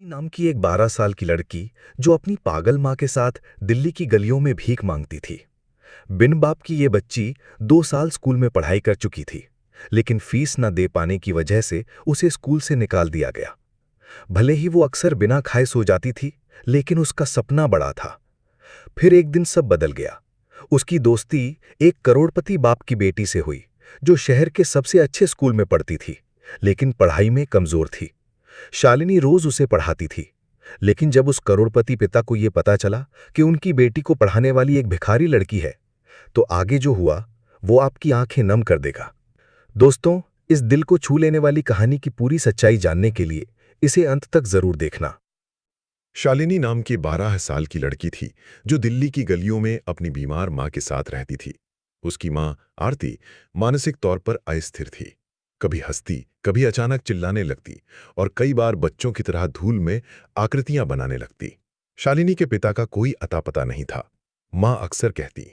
नाम की एक 12 साल की लड़की जो अपनी पागल माँ के साथ दिल्ली की गलियों में भीख मांगती थी। बिन बाप की ये बच्ची 2 साल स्कूल में पढ़ाई कर चुकी थी, लेकिन फीस न दे पाने की वजह से उसे स्कूल से निकाल दिया गया। भले ही वो अक्सर बिना खाए सो जाती थी, लेकिन उसका सपना बड़ा था। फिर एक दिन सब बदल गया। उसकी दोस्ती एक करोड़पति बाप की बेटी से हुई, जो शहर के सबसे अच्छे स्कूल में पढ़ती थी, लेकिन पढ़ाई में कमजोर थी। शालिनी रोज उसे पढ़ाती थी, लेकिन जब उस करोड़पति पिता को यह पता चला कि उनकी बेटी को पढ़ाने वाली एक भिखारी लड़की है, तो आगे जो हुआ वो आपकी आंखें नम कर देगा। दोस्तों, इस दिल को छू लेने वाली कहानी की पूरी सच्चाई जानने के लिए इसे अंत तक जरूर देखना। शालिनी नाम की 12 साल की लड़की थी जो दिल्ली की गलियों में अपनी बीमार मां के साथ रहती थी। उसकी मां आरती मानसिक तौर पर अस्थिर थी। कभी हंसती, कभी अचानक चिल्लाने लगती और कई बार बच्चों की तरह धूल में आकृतियां बनाने लगती। शालिनी के पिता का कोई अता पता नहीं था। मां अक्सर कहती,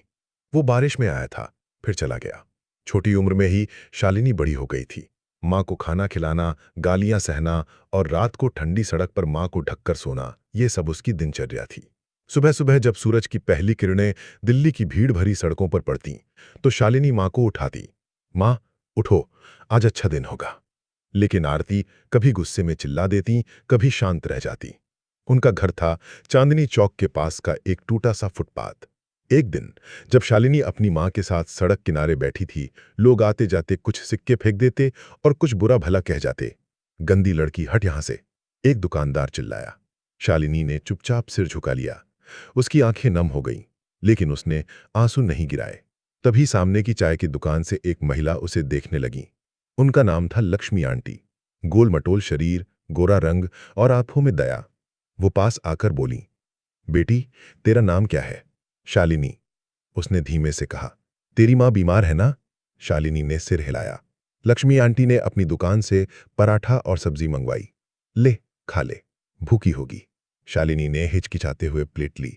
वो बारिश में आया था, फिर चला गया। छोटी उम्र में ही शालिनी बड़ी हो गई थी। मां को खाना खिलाना, गालियां सहना और रात को ठंडी सड़क पर मां को ढककर सोना, ये सब उसकी दिनचर्या थी। सुबह सुबह जब सूरज की पहली किरणें दिल्ली की भीड़ भरी सड़कों पर पड़ती, तो शालिनी मां को उठाती। मां, उठो, आज अच्छा दिन होगा। लेकिन आरती कभी गुस्से में चिल्ला देती, कभी शांत रह जाती। उनका घर था चांदनी चौक के पास का एक टूटा सा फुटपाथ। एक दिन जब शालिनी अपनी मां के साथ सड़क किनारे बैठी थी, लोग आते जाते कुछ सिक्के फेंक देते और कुछ बुरा भला कह जाते। गंदी लड़की, हट यहां से, एक दुकानदार चिल्लाया। शालिनी ने चुपचाप सिर झुका लिया। उसकी आंखें नम हो गईं, लेकिन उसने आंसू नहीं गिराए। तभी सामने की चाय की दुकान से एक महिला उसे देखने लगी। उनका नाम था लक्ष्मी आंटी। गोल मटोल शरीर, गोरा रंग और आंखों में दया। वो पास आकर बोली, बेटी, तेरा नाम क्या है? शालिनी, उसने धीमे से कहा। तेरी मां बीमार है ना? शालिनी ने सिर हिलाया। लक्ष्मी आंटी ने अपनी दुकान से पराठा और सब्जी मंगवाई। ले, खा ले, भूखी होगी। शालिनी ने हिचकिचाते हुए प्लेट ली।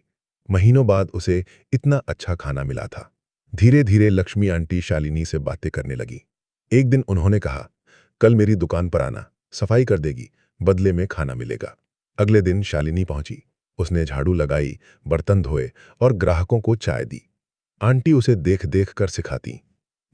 महीनों बाद उसे इतना अच्छा खाना मिला था। धीरे धीरे लक्ष्मी आंटी शालिनी से बातें करने लगी। एक दिन उन्होंने कहा, कल मेरी दुकान पर आना, सफाई कर देगी, बदले में खाना मिलेगा। अगले दिन शालिनी पहुंची। उसने झाड़ू लगाई, बर्तन धोए और ग्राहकों को चाय दी। आंटी उसे देख देख कर सिखाती,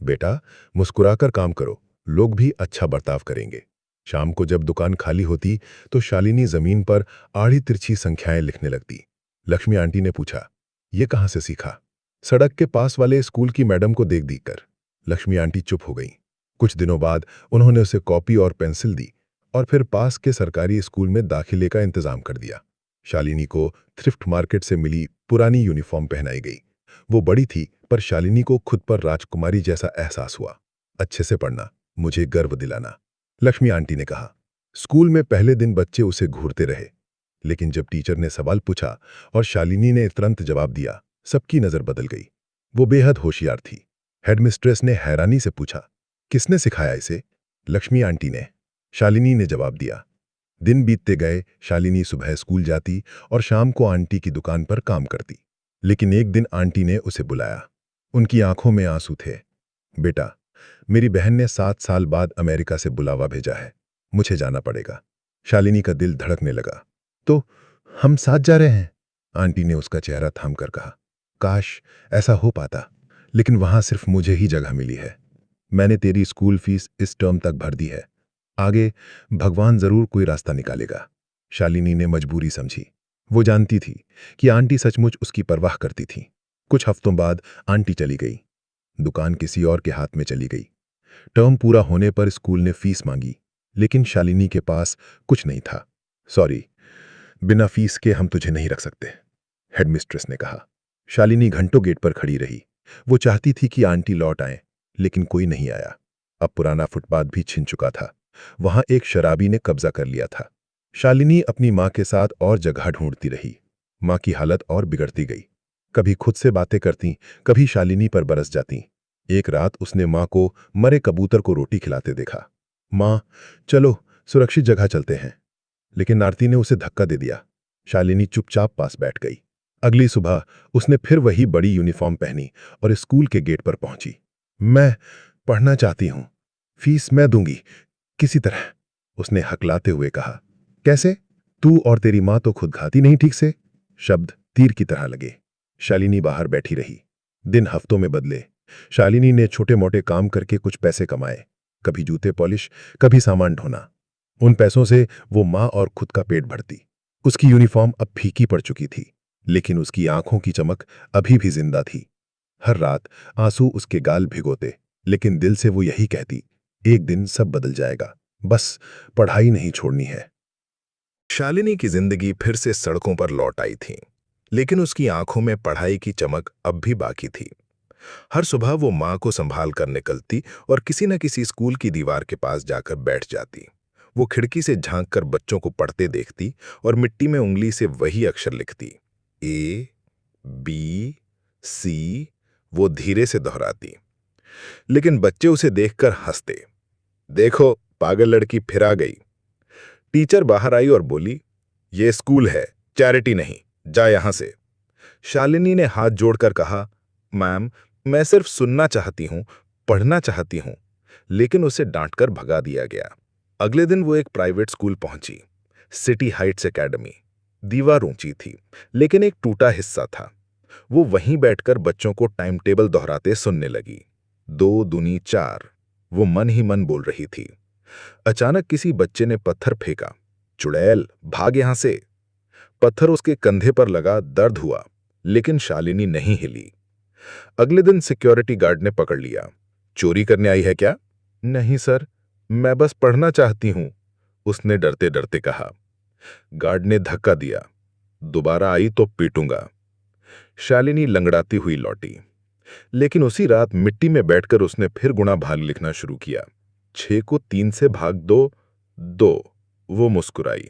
बेटा, मुस्कुराकर काम करो, लोग भी अच्छा बर्ताव करेंगे। शाम को जब दुकान खाली होती तो शालिनी जमीन पर आड़ी तिरछी संख्याएं लिखने लगती। लक्ष्मी आंटी ने पूछा, ये कहाँ से सीखा? सड़क के पास वाले स्कूल की मैडम को देख देख कर। लक्ष्मी आंटी चुप हो गई। कुछ दिनों बाद उन्होंने उसे कॉपी और पेंसिल दी और फिर पास के सरकारी स्कूल में दाखिले का इंतजाम कर दिया। शालिनी को थ्रिफ्ट मार्केट से मिली पुरानी यूनिफॉर्म पहनाई गई। वो बड़ी थी, पर शालिनी को खुद पर राजकुमारी जैसा एहसास हुआ। अच्छे से पढ़ना, मुझे गर्व दिलाना, लक्ष्मी आंटी ने कहा। स्कूल में पहले दिन बच्चे उसे घूरते रहे, लेकिन जब टीचर ने सवाल पूछा और शालिनी ने तुरंत जवाब दिया, सबकी नजर बदल गई। वो बेहद होशियार थी। हेडमिस्ट्रेस ने हैरानी से पूछा, किसने सिखाया इसे? लक्ष्मी आंटी ने, शालिनी ने जवाब दिया। दिन बीतते गए, शालिनी सुबह स्कूल जाती और शाम को आंटी की दुकान पर काम करती। लेकिन एक दिन आंटी ने उसे बुलाया। उनकी आंखों में आंसू थे। बेटा, मेरी बहन ने 7 साल बाद अमेरिका से बुलावा भेजा है, मुझे जाना पड़ेगा। शालिनी का दिल धड़कने लगा। तो हम साथ जा रहे हैं? आंटी ने उसका चेहरा थाम कर कहा, काश ऐसा हो पाता, लेकिन वहां सिर्फ मुझे ही जगह मिली है। मैंने तेरी स्कूल फीस इस टर्म तक भर दी है, आगे भगवान जरूर कोई रास्ता निकालेगा। शालिनी ने मजबूरी समझी। वो जानती थी कि आंटी सचमुच उसकी परवाह करती थी। कुछ हफ्तों बाद आंटी चली गई। दुकान किसी और के हाथ में चली गई। टर्म पूरा होने पर स्कूल ने फीस मांगी, लेकिन शालिनी के पास कुछ नहीं था। सॉरी, बिना फीस के हम तुझे नहीं रख सकते, हेडमिस्ट्रेस ने कहा। शालिनी घंटों गेट पर खड़ी रही। वो चाहती थी कि आंटी लौट आए, लेकिन कोई नहीं आया। अब पुराना फुटपाथ भी छिन चुका था। वहां एक शराबी ने कब्जा कर लिया था। शालिनी अपनी मां के साथ और जगह ढूंढती रही। मां की हालत और बिगड़ती गई। कभी खुद से बातें करती, कभी शालिनी पर बरस जाती। एक रात उसने मां को मरे कबूतर को रोटी खिलाते देखा। मां, चलो सुरक्षित जगह चलते हैं। लेकिन आरती ने उसे धक्का दे दिया। शालिनी चुपचाप पास बैठ गई। अगली सुबह उसने फिर वही बड़ी यूनिफॉर्म पहनी और स्कूल के गेट पर पहुंची। मैं पढ़ना चाहती हूं, फीस मैं दूंगी, किसी तरह, उसने हकलाते हुए कहा। कैसे? तू और तेरी माँ तो खुद खाती नहीं ठीक से। शब्द तीर की तरह लगे। शालिनी बाहर बैठी रही। दिन हफ्तों में बदले। शालिनी ने छोटे मोटे काम करके कुछ पैसे कमाए, कभी जूते पॉलिश, कभी सामान ढोना। उन पैसों से वो माँ और खुद का पेट भरती। उसकी यूनिफॉर्म अब फीकी पड़ चुकी थी, लेकिन उसकी आंखों की चमक अभी भी जिंदा थी। हर रात आंसू उसके गाल भिगोते, लेकिन दिल से वो यही कहती, एक दिन सब बदल जाएगा, बस पढ़ाई नहीं छोड़नी है। शालिनी की जिंदगी फिर से सड़कों पर लौट आई थी, लेकिन उसकी आंखों में पढ़ाई की चमक अब भी बाकी थी। हर सुबह वो माँ को संभाल कर निकलती और किसी न किसी स्कूल की दीवार के पास जाकर बैठ जाती। वो खिड़की से झांक कर बच्चों को पढ़ते देखती और मिट्टी में उंगली से वही अक्षर लिखती, ए, बी, सी। वो धीरे से दोहराती, लेकिन बच्चे उसे देखकर हंसते। देखो, पागल लड़की फिर आ गई। टीचर बाहर आई और बोली, ये स्कूल है, चैरिटी नहीं, जा यहां से। शालिनी ने हाथ जोड़कर कहा, मैम, मैं सिर्फ सुनना चाहती हूं, पढ़ना चाहती हूं। लेकिन उसे डांटकर भगा दिया गया। अगले दिन वो एक प्राइवेट स्कूल पहुंची, सिटी हाइट्स एकेडमी। दीवार ऊंची थी, लेकिन एक टूटा हिस्सा था। वो वहीं बैठकर बच्चों को टाइम टेबल दोहराते सुनने लगी। 2 दूनी 4, वो मन ही मन बोल रही थी। अचानक किसी बच्चे ने पत्थर फेंका। चुड़ैल, भाग यहां से। पत्थर उसके कंधे पर लगा, दर्द हुआ, लेकिन शालिनी नहीं हिली। अगले दिन सिक्योरिटी गार्ड ने पकड़ लिया। चोरी करने आई है क्या? नहीं सर, मैं बस पढ़ना चाहती हूं, उसने डरते डरते कहा। गार्ड ने धक्का दिया, दोबारा आई तो पीटूंगा। शालिनी लंगड़ाती हुई लौटी, लेकिन उसी रात मिट्टी में बैठकर उसने फिर गुणा भाग लिखना शुरू किया। 6 को 3 से भाग दो, 2। वो मुस्कुराई।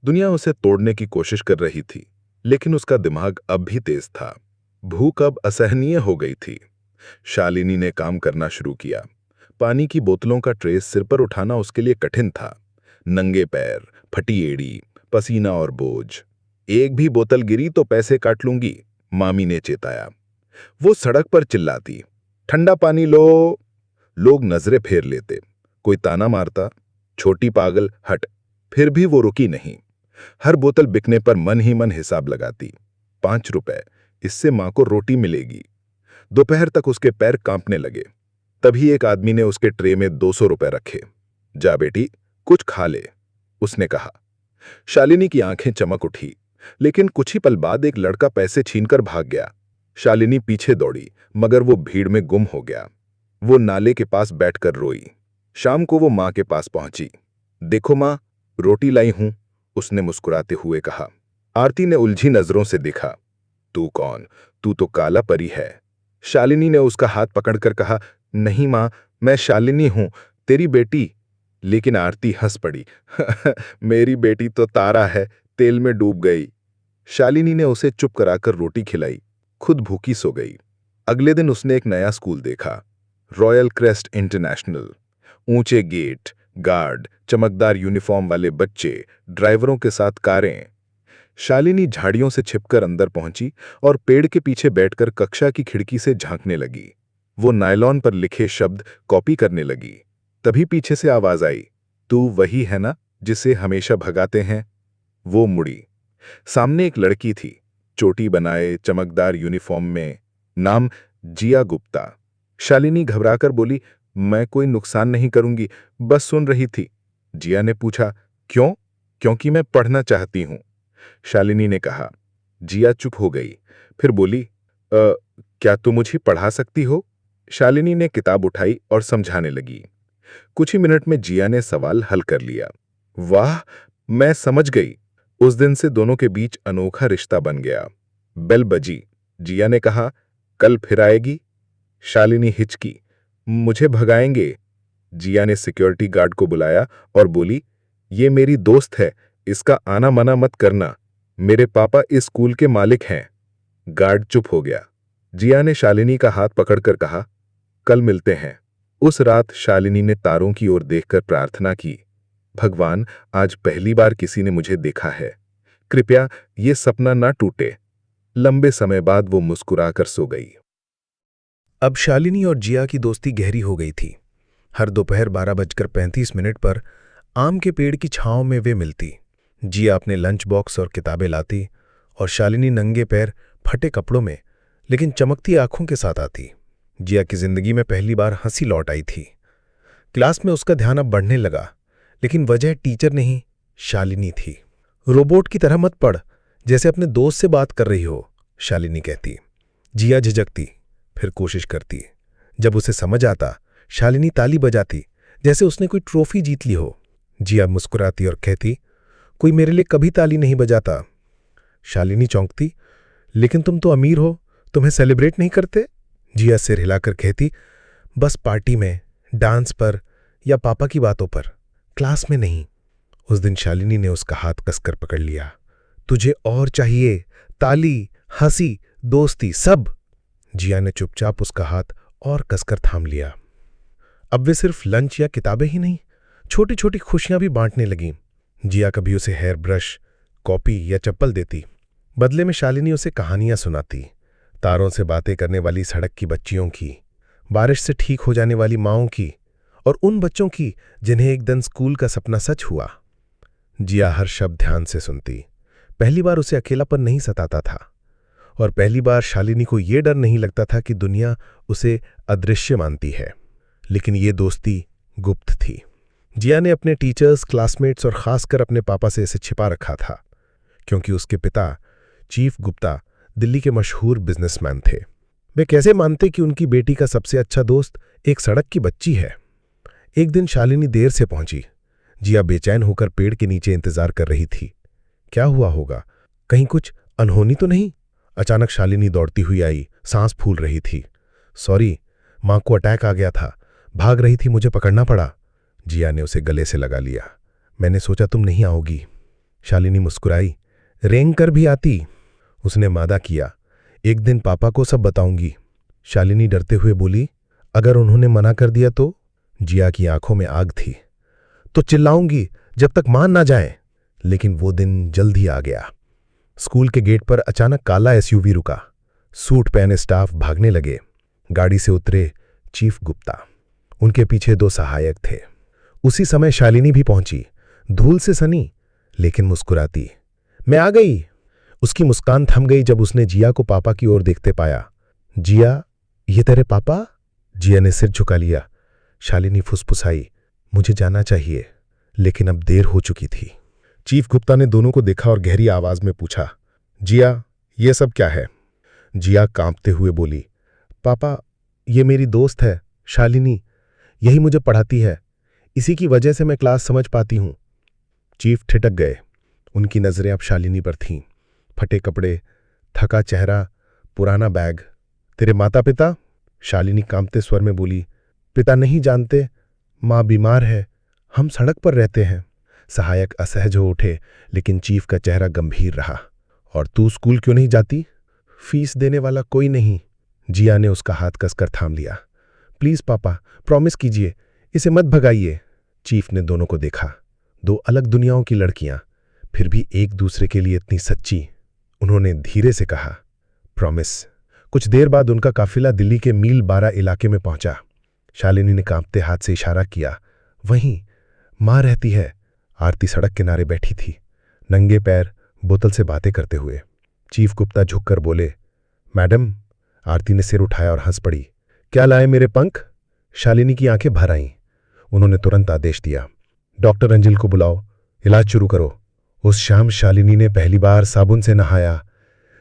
दुनिया उसे तोड़ने की कोशिश कर रही थी, लेकिन उसका दिमाग अब भी तेज था। भूख अब असहनीय हो गई थी। शालिनी ने काम करना शुरू किया। पानी की बोतलों का ट्रे सिर पर उठाना उसके लिए कठिन था। नंगे पैर, फटी एड़ी, पसीना और बोझ। एक भी बोतल गिरी तो पैसे काट लूंगी, मामी ने चेताया। वो सड़क पर चिल्लाती, ठंडा पानी लो। लोग नजरें फेर लेते, कोई ताना मारता, छोटी पागल, हट। फिर भी वो रुकी नहीं। हर बोतल बिकने पर मन ही मन हिसाब लगाती। 5 रुपए, इससे मां को रोटी मिलेगी। दोपहर तक उसके पैर कांपने लगे। तभी एक आदमी ने उसके ट्रे में 200 रुपए रखे। जा बेटी, कुछ खा ले, उसने कहा। शालिनी की आंखें चमक उठी, लेकिन कुछ ही पल बाद एक लड़का पैसे छीनकर भाग गया। शालिनी पीछे दौड़ी, मगर वो भीड़ में गुम हो गया। वो नाले के पास बैठकर रोई। शाम को वो मां के पास पहुंची। देखो मां, रोटी लाई हूं, उसने मुस्कुराते हुए कहा। आरती ने उलझी नजरों से देखा। तू कौन? तू तो काला परी है। शालिनी ने उसका हाथ पकड़कर कहा, नहीं मां, मैं शालिनी हूं, तेरी बेटी। लेकिन आरती हंस पड़ी। मेरी बेटी तो तारा है, तेल में डूब गई। शालिनी ने उसे चुप कराकर रोटी खिलाई, खुद भूखी सो गई। अगले दिन उसने एक नया स्कूल देखा, रॉयल क्रेस्ट इंटरनेशनल। ऊंचे गेट, गार्ड, चमकदार यूनिफॉर्म वाले बच्चे, ड्राइवरों के साथ कारें। शालिनी झाड़ियों से छिपकर अंदर पहुंची और पेड़ के पीछे बैठकर कक्षा की खिड़की से झांकने लगी। वो नायलॉन पर लिखे शब्द कॉपी करने लगी। तभी पीछे से आवाज आई, तू वही है ना जिसे हमेशा भगाते हैं? वो मुड़ी। सामने एक लड़की थी, चोटी बनाए, चमकदार यूनिफॉर्म में, नाम जिया गुप्ता। शालिनी घबराकर बोली, मैं कोई नुकसान नहीं करूंगी, बस सुन रही थी। जिया ने पूछा, क्यों? क्योंकि मैं पढ़ना चाहती हूं, शालिनी ने कहा। जिया चुप हो गई, फिर बोली, क्या तुम मुझे पढ़ा सकती हो? शालिनी ने किताब उठाई और समझाने लगी। कुछ ही मिनट में जिया ने सवाल हल कर लिया। वाह, मैं समझ गई। उस दिन से दोनों के बीच अनोखा रिश्ता बन गया। बेल बजी। जिया ने कहा, कल फिर आएगी? शालिनी हिचकी, मुझे भगाएंगे। जिया ने सिक्योरिटी गार्ड को बुलाया और बोली, ये मेरी दोस्त है, इसका आना मना मत करना, मेरे पापा इस स्कूल के मालिक हैं। गार्ड चुप हो गया। जिया ने शालिनी का हाथ पकड़कर कहा, कल मिलते हैं। उस रात शालिनी ने तारों की ओर देखकर प्रार्थना की, भगवान, आज पहली बार किसी ने मुझे देखा है, कृपया ये सपना ना टूटे। लंबे समय बाद वो मुस्कुराकर सो गई। अब शालिनी और जिया की दोस्ती गहरी हो गई थी। हर दोपहर 12:35 पर आम के पेड़ की छांव में वे मिलती। जिया अपने लंच बॉक्स और किताबें लाती और शालिनी नंगे पैर फटे कपड़ों में लेकिन चमकती आंखों के साथ आती। जिया की जिंदगी में पहली बार हंसी लौट आई थी। क्लास में उसका ध्यान अब बढ़ने लगा, लेकिन वजह टीचर नहीं, शालिनी थी। रोबोट की तरह मत पढ़, जैसे अपने दोस्त से बात कर रही हो, शालिनी कहती। जिया झिझकती, फिर कोशिश करती। जब उसे समझ आता, शालिनी ताली बजाती जैसे उसने कोई ट्रॉफी जीत ली हो। जिया मुस्कुराती और कहती, कोई मेरे लिए कभी ताली नहीं बजाता। शालिनी चौंकती, लेकिन तुम तो अमीर हो, तुम्हें सेलिब्रेट नहीं करते? जिया सिर हिलाकर कहती, बस पार्टी में, डांस पर या पापा की बातों पर, क्लास में नहीं। उस दिन शालिनी ने उसका हाथ कसकर पकड़ लिया। तुझे और चाहिए, ताली, हंसी, दोस्ती, सब। जिया ने चुपचाप उसका हाथ और कसकर थाम लिया। अब वे सिर्फ लंच या किताबें ही नहीं, छोटी छोटी खुशियां भी बांटने लगीं। जिया कभी उसे हेयर ब्रश, कॉपी या चप्पल देती। बदले में शालिनी उसे कहानियां सुनाती, तारों से बातें करने वाली सड़क की बच्चियों की, बारिश से ठीक हो जाने वाली माँओं की, और उन बच्चों की जिन्हें एक दिन स्कूल का सपना सच हुआ। जिया हर शब्द ध्यान से सुनती। पहली बार उसे अकेलापन नहीं सताता था, और पहली बार शालिनी को यह डर नहीं लगता था कि दुनिया उसे अदृश्य मानती है। लेकिन ये दोस्ती गुप्त थी। जिया ने अपने टीचर्स, क्लासमेट्स और खासकर अपने पापा से इसे छिपा रखा था, क्योंकि उसके पिता चीफ गुप्ता दिल्ली के मशहूर बिजनेसमैन थे। वे कैसे मानते कि उनकी बेटी का सबसे अच्छा दोस्त एक सड़क की बच्ची है। एक दिन शालिनी देर से पहुंची। जिया बेचैन होकर पेड़ के नीचे इंतजार कर रही थी। क्या हुआ होगा, कहीं कुछ अनहोनी तो नहीं? अचानक शालिनी दौड़ती हुई आई, सांस फूल रही थी। सॉरी, मां को अटैक आ गया था, भाग रही थी, मुझे पकड़ना पड़ा। जिया ने उसे गले से लगा लिया। मैंने सोचा तुम नहीं आओगी। शालिनी मुस्कुराई। रेंग कर भी आती, उसने वादा किया। एक दिन पापा को सब बताऊंगी। शालिनी डरते हुए बोली, अगर उन्होंने मना कर दिया तो? जिया की आंखों में आग थी। तो चिल्लाऊंगी जब तक मान ना जाए। लेकिन वो दिन जल्द ही आ गया। स्कूल के गेट पर अचानक काला एसयूवी रुका। सूट पहने स्टाफ भागने लगे। गाड़ी से उतरे चीफ गुप्ता। उनके पीछे 2 सहायक थे। उसी समय शालिनी भी पहुंची, धूल से सनी लेकिन मुस्कुराती। मैं आ गई। उसकी मुस्कान थम गई जब उसने जिया को पापा की ओर देखते पाया। जिया, ये तेरे पापा? जिया ने सिर झुका लिया। शालिनी फुसफुसाई, मुझे जाना चाहिए, लेकिन अब देर हो चुकी थी। चीफ गुप्ता ने दोनों को देखा और गहरी आवाज में पूछा, जिया, ये सब क्या है? जिया कांपते हुए बोली, पापा, ये मेरी दोस्त है शालिनी, यही मुझे पढ़ाती है, इसी की वजह से मैं क्लास समझ पाती हूं। चीफ ठिठक गए। उनकी नजरें अब शालिनी पर थीं। फटे कपड़े, थका चेहरा, पुराना बैग। तेरे माता पिता? शालिनी कांपते स्वर में बोली, पिता नहीं जानते, मां बीमार है, हम सड़क पर रहते हैं। सहायक असहज हो उठे, लेकिन चीफ का चेहरा गंभीर रहा। और तू स्कूल क्यों नहीं जाती? फीस देने वाला कोई नहीं। जिया ने उसका हाथ कसकर थाम लिया। प्लीज पापा, प्रॉमिस कीजिए, इसे मत भगाइए। चीफ ने दोनों को देखा। 2 अलग दुनियाओं की लड़कियां, फिर भी एक दूसरे के लिए इतनी सच्ची। उन्होंने धीरे से कहा, प्रॉमिस। कुछ देर बाद उनका काफिला दिल्ली के मील 12 इलाके में पहुंचा। शालिनी ने कांपते हाथ से इशारा किया। वहीं मां रहती है। आरती सड़क किनारे बैठी थी, नंगे पैर, बोतल से बातें करते हुए। चीफ गुप्ता झुककर बोले, मैडम। आरती ने सिर उठाया और हंस पड़ी। क्या लाए मेरे पंख? शालिनी की आंखें भर आईं। उन्होंने तुरंत आदेश दिया, डॉक्टर अंजिल को बुलाओ, इलाज शुरू करो। उस शाम शालिनी ने पहली बार साबुन से नहाया।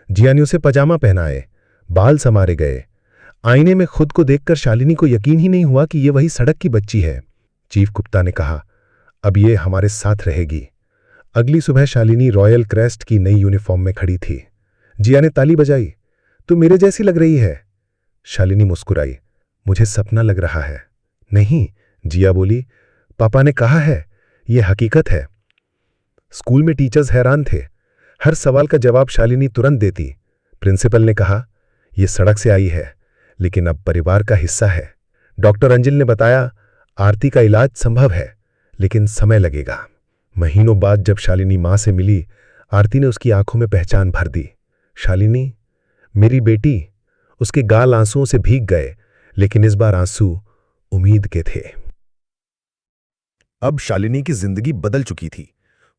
जिया ने उसे पजामा पहनाए, बाल संवारे गए। आईने में खुद को देखकर शालिनी को यकीन ही नहीं हुआ कि ये वही सड़क की बच्ची है। चीफ गुप्ता ने कहा, अब ये हमारे साथ रहेगी। अगली सुबह शालिनी रॉयल क्रेस्ट की नई यूनिफॉर्म में खड़ी थी। जिया ने ताली बजाई। तू मेरे जैसी लग रही है। शालिनी मुस्कुराई। मुझे सपना लग रहा है। नहीं, जिया बोली, पापा ने कहा है, यह हकीकत है। स्कूल में टीचर्स हैरान थे। हर सवाल का जवाब शालिनी तुरंत देती। प्रिंसिपल ने कहा, यह सड़क से आई है, लेकिन अब परिवार का हिस्सा है। डॉक्टर अंजिल ने बताया, आरती का इलाज संभव है, लेकिन समय लगेगा। महीनों बाद जब शालिनी मां से मिली, आरती ने उसकी आंखों में पहचान भर दी। शालिनी, मेरी बेटी। उसके गाल आंसुओं से भीग गए, लेकिन इस बार आंसू उम्मीद के थे। अब शालिनी की जिंदगी बदल चुकी थी।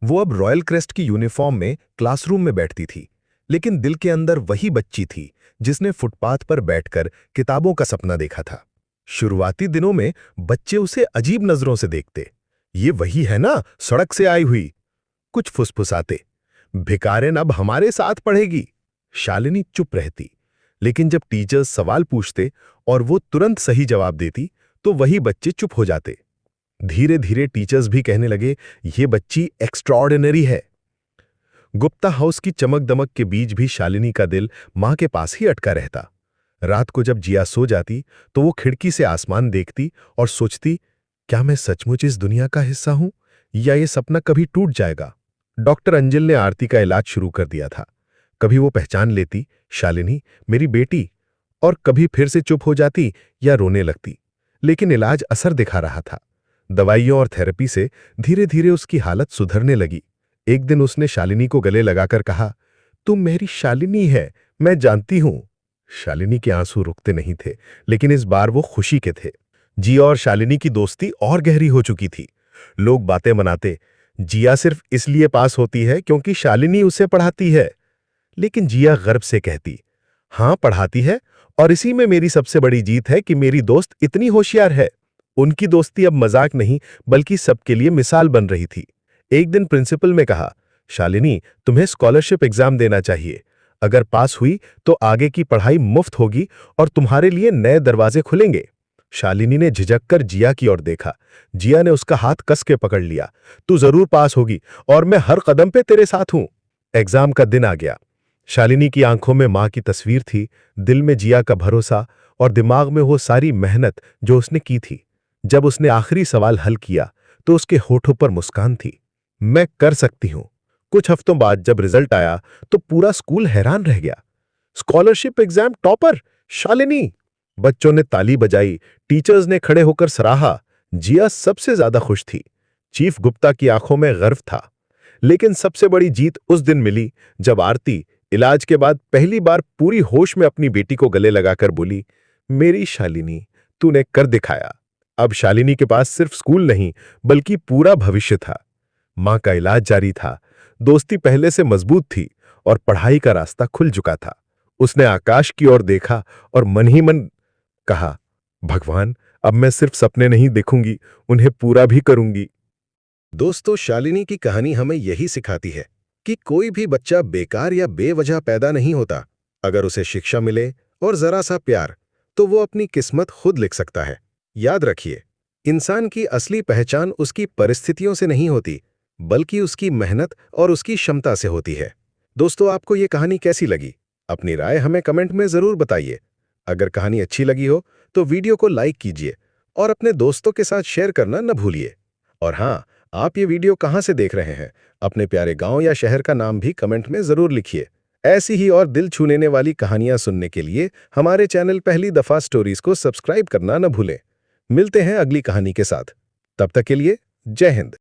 वो अब रॉयल क्रेस्ट की यूनिफॉर्म में क्लासरूम में बैठती थी, लेकिन दिल के अंदर वही बच्ची थी जिसने फुटपाथ पर बैठकर किताबों का सपना देखा था। शुरुआती दिनों में बच्चे उसे अजीब नजरों से देखते। ये वही है ना, सड़क से आई हुई, कुछ फुसफुसाते। भिकारिन अब हमारे साथ पढ़ेगी। शालिनी चुप रहती, लेकिन जब टीचर्स सवाल पूछते और वो तुरंत सही जवाब देती तो वही बच्चे चुप हो जाते। धीरे धीरे टीचर्स भी कहने लगे, ये बच्ची एक्स्ट्रॉर्डिनरी है। गुप्ता हाउस की चमक दमक के बीच भी शालिनी का दिल मां के पास ही अटका रहता। रात को जब जिया सो जाती तो वो खिड़की से आसमान देखती और सोचती, क्या मैं सचमुच इस दुनिया का हिस्सा हूं या ये सपना कभी टूट जाएगा। डॉक्टर अंजल ने आरती का इलाज शुरू कर दिया था। कभी वो पहचान लेती, शालिनी मेरी बेटी, और कभी फिर से चुप हो जाती या रोने लगती। लेकिन इलाज असर दिखा रहा था। दवाइयों और थेरेपी से धीरे धीरे उसकी हालत सुधरने लगी। एक दिन उसने शालिनी को गले लगाकर कहा, तुम मेरी शालिनी है, मैं जानती हूं। शालिनी के आंसू रुकते नहीं थे, लेकिन इस बार वो खुशी के थे। जिया और शालिनी की दोस्ती और गहरी हो चुकी थी। लोग बातें बनाते, जिया सिर्फ इसलिए पास होती है क्योंकि शालिनी उसे पढ़ाती है। लेकिन जिया गर्व से कहती, हां पढ़ाती है, और इसी में मेरी सबसे बड़ी जीत है कि मेरी दोस्त इतनी होशियार है। उनकी दोस्ती अब मजाक नहीं बल्कि सबके लिए मिसाल बन रही थी। एक दिन प्रिंसिपल ने कहा, शालिनी तुम्हें स्कॉलरशिप एग्जाम देना चाहिए। अगर पास हुई तो आगे की पढ़ाई मुफ्त होगी और तुम्हारे लिए नए दरवाजे खुलेंगे। शालिनी ने झिझक कर जिया की ओर देखा। जिया ने उसका हाथ कस के पकड़ लिया। तू जरूर पास होगी और मैं हर कदम पे तेरे साथ हूं। एग्जाम का दिन आ गया। शालिनी की आंखों में मां की तस्वीर थी, दिल में जिया का भरोसा और दिमाग में वो सारी मेहनत जो उसने की थी। जब उसने आखिरी सवाल हल किया तो उसके होठों पर मुस्कान थी। मैं कर सकती हूं। कुछ हफ्तों बाद जब रिजल्ट आया तो पूरा स्कूल हैरान रह गया। Scholarship exam topper Shalini. बच्चों ने ताली बजाई, टीचर्स ने खड़े होकर सराहा। जिया सबसे ज्यादा खुश थी। चीफ गुप्ता की आंखों में गर्व था। लेकिन सबसे बड़ी जीत उस दिन मिली जब आरती इलाज के बाद पहली बार पूरी होश में अपनी बेटी को गले लगाकर बोली, मेरी शालिनी, तूने कर दिखाया। अब शालिनी के पास सिर्फ स्कूल नहीं बल्कि पूरा भविष्य था। मां का इलाज जारी था, दोस्ती पहले से मजबूत थी और पढ़ाई का रास्ता खुल चुका था। उसने आकाश की ओर देखा और मन ही मन कहा, भगवान, अब मैं सिर्फ सपने नहीं देखूंगी, उन्हें पूरा भी करूंगी। दोस्तों, शालिनी की कहानी हमें यही सिखाती है कि कोई भी बच्चा बेकार या बेवजह पैदा नहीं होता। अगर उसे शिक्षा मिले और जरा सा प्यार, तो वो अपनी किस्मत खुद लिख सकता है। याद रखिए, इंसान की असली पहचान उसकी परिस्थितियों से नहीं होती, बल्कि उसकी मेहनत और उसकी क्षमता से होती है। दोस्तों, आपको ये कहानी कैसी लगी? अपनी राय हमें कमेंट में जरूर बताइए। अगर कहानी अच्छी लगी हो तो वीडियो को लाइक कीजिए और अपने दोस्तों के साथ शेयर करना न भूलिए। और हाँ, आप ये वीडियो कहाँ से देख रहे हैं? अपने प्यारे गांव या शहर का नाम भी कमेंट में जरूर लिखिए। ऐसी ही और दिल छू लेने वाली कहानियां सुनने के लिए हमारे चैनल पहली दफा स्टोरीज को सब्सक्राइब करना न भूलें। मिलते हैं अगली कहानी के साथ। तब तक के लिए जय हिंद।